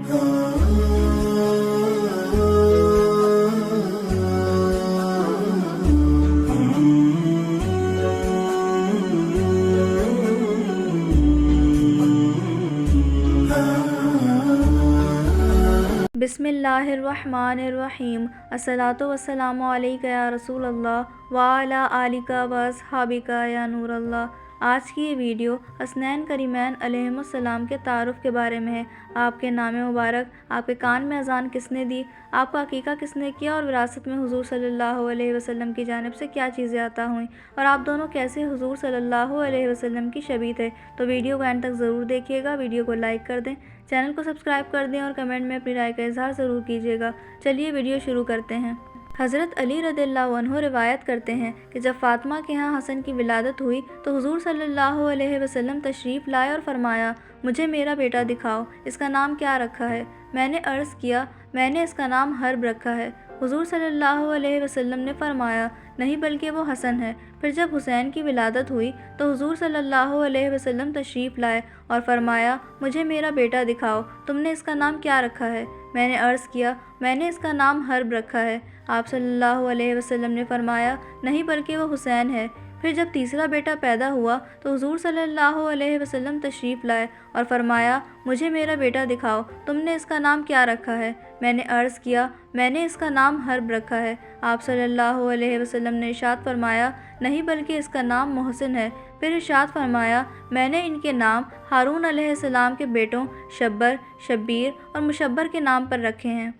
बिस्मिल्लाहिर्रहमानिर्रहीम। अस्सलातु वस्सलामु अलैका या रसूल अल्लाह व अला आलिका व अस्हाबिका या नूर अल्लाह। आज की ये वीडियो हसनैन करीमैन अलैहिमुस्सलाम के तारुफ़ के बारे में है। आपके नाम मुबारक, आपके कान में अजान किसने दी, आपका अकीका किसने किया और विरासत में हुजूर सल्लल्लाहु अलैहि वसल्लम की जानिब से क्या चीज़ें अता हुईं और आप दोनों कैसे हुजूर सल्लल्लाहु अलैहि वसल्लम की शबी थे। तो वीडियो को एंड तक ज़रूर देखिएगा। वीडियो को लाइक कर दें, चैनल को सब्सक्राइब कर दें और कमेंट में अपनी राय का इजहार ज़रूर कीजिएगा। चलिए वीडियो शुरू करते हैं। हज़रत अली रज़ियल्लाहु अन्हु रिवायत करते हैं कि जब फ़ातिमा के यहाँ हसन की विलादत हुई तो हुजूर सल्लल्लाहु अलैहि वसल्लम तशरीफ़ लाए और फरमाया, मुझे मेरा बेटा दिखाओ, इसका नाम क्या रखा है। मैंने अर्ज़ किया, मैंने इसका नाम हर्ब रखा है। हुजूर सल्लल्लाहु अलैहि वसल्लम ने फरमाया, नहीं बल्कि वो हसन है। फिर जब हुसैन की विलादत हुई तो हुजूर सल्लल्लाहु अलैहि वसल्लम तशरीफ़ लाए और फरमाया, मुझे मेरा बेटा दिखाओ, तुमने इसका नाम क्या रखा है। मैंने अर्ज़ किया, मैंने इसका नाम हर्ब रखा है। आप सल्लल्लाहु अलैहि वसल्लम ने फरमाया, नहीं बल्कि वो हुसैन है। फिर जब तीसरा बेटा पैदा हुआ तो हुजूर सल्लल्लाहु अलैहि वसल्लम तशरीफ़ लाए और फरमाया, मुझे मेरा बेटा दिखाओ, तुमने इसका नाम क्या रखा है। मैंने अर्ज़ किया, मैंने इसका नाम हर्ब रखा है। आप सल्लल्लाहु अलैहि वसल्लम ने इरशाद फरमाया, नहीं बल्कि इसका नाम मोहसिन है। फिर इरशाद फरमाया, मैंने इनके नाम हारून अलैहिस्सलाम के बेटों शब्बर, शब्बीर और मुशब्बर के नाम पर रखे हैं।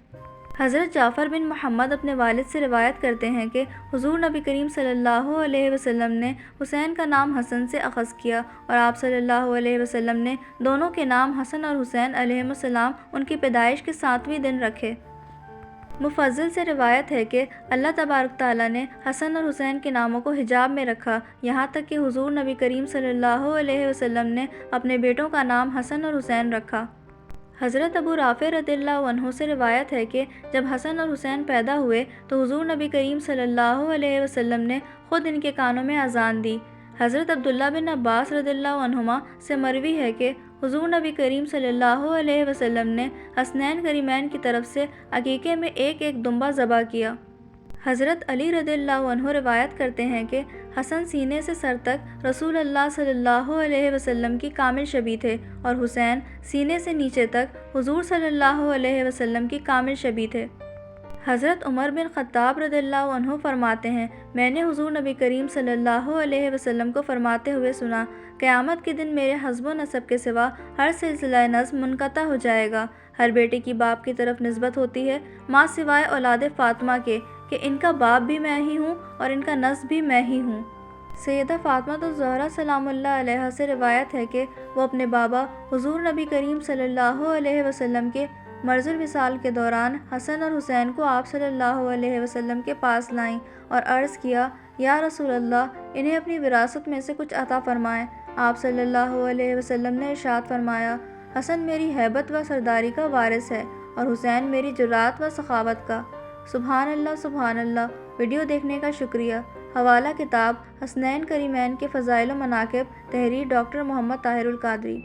हज़रत जाफ़र बिन मोहम्मद अपने वालिद से रिवायत करते हैं कि हुज़ूर नबी करीम सल्लल्लाहु अलैहि वसल्लम ने हुसैन का नाम हसन से अख़ज़ किया और आप सल्लल्लाहु अलैहि वसल्लम ने दोनों के नाम हसन और हुसैन अलैहिमुस्सलाम उनकी पैदाइश के 7वें दिन रखे। मुफ़ज़्ज़ल से रिवायत है कि अल्लाह तबारक तआला ने हसन और हुसैन के नामों को हिजाब में रखा, यहाँ तक कि हुज़ूर नबी करीम सल्लल्लाहु अलैहि वसल्लम ने अपने बेटों का नाम हसन और हुसैन रखा। हज़रत अबू राफ़े रज़ियल्लाहु अन्हु से रिवायत है कि जब हसन और हुसैन पैदा हुए तो हुज़ूर नबी करीम सल्लल्लाहु अलैहि वसल्लम ने ख़ुद इनके कानों में अज़ान दी। हज़रत अब्दुल्ला बिन अब्बास रज़ियल्लाहु अन्हुमा से मरवी है कि हुज़ूर नबी करीम सल्लल्लाहु अलैहि वसल्लम ने हसनैन करीमैन की तरफ से अकीक़े में एक एक दुम्बा ज़बह किया। हज़रत अली रज़ियल्लाहु अन्हु रिवायत करते हैं कि हसन सीने से सर तक रसूल अल्लाह सल्लल्लाहु अलैहि वसल्लम की कामिल शबी थे और हुसैन सीने से नीचे तक हुजूर सल्लल्लाहु अलैहि वसल्लम की कामिल शबी थे। हज़रत उमर बिन ख़त्ताब रज़ियल्लाहु अन्हु फरमाते हैं, मैंने हुजूर नबी करीम सल्लल्लाहु अलैहि वसल्लम को फरमाते हुए सुना, क़यामत के दिन मेरे हस्ब नसब के सिवा हर सिलसिला नस्ब मुनक़ता हो जाएगा। हर बेटे की बाप की तरफ निस्बत होती है, माँ सिवाय औलाद फ़ातिमा के कि इनका बाप भी मैं ही हूँ और इनका नस्ब भी मैं ही हूँ। सैयदा फ़ातिमा तो ज़हरा सलामुल्लाह अलैहा से रिवायत है कि वो अपने बाबा हुजूर नबी करीम सल्लल्लाहु अलैहि वसल्लम के मर्ज़ुल विसाल के दौरान हसन और हुसैन को आप सल्लल्लाहु अलैहि वसल्लम के पास लाईं और अर्ज़ किया, या रसूल अल्लाह, इन्हें अपनी विरासत में से कुछ अता फ़रमाएँ। आप सल्लल्लाहु अलैहि वसल्लम ने इरशाद फरमाया, हसन मेरी हैबत व सरदारी का वारिस है और हुसैन मेरी जुर्रात व सखावत का। सुभान अल्लाह, सुभान अल्लाह। वीडियो देखने का शुक्रिया। हवाला किताब हसनैन करीमैन के फ़ज़ाइल व मनाक़िब, तहरीर डॉक्टर मोहम्मद ताहिरुल क़ादरी।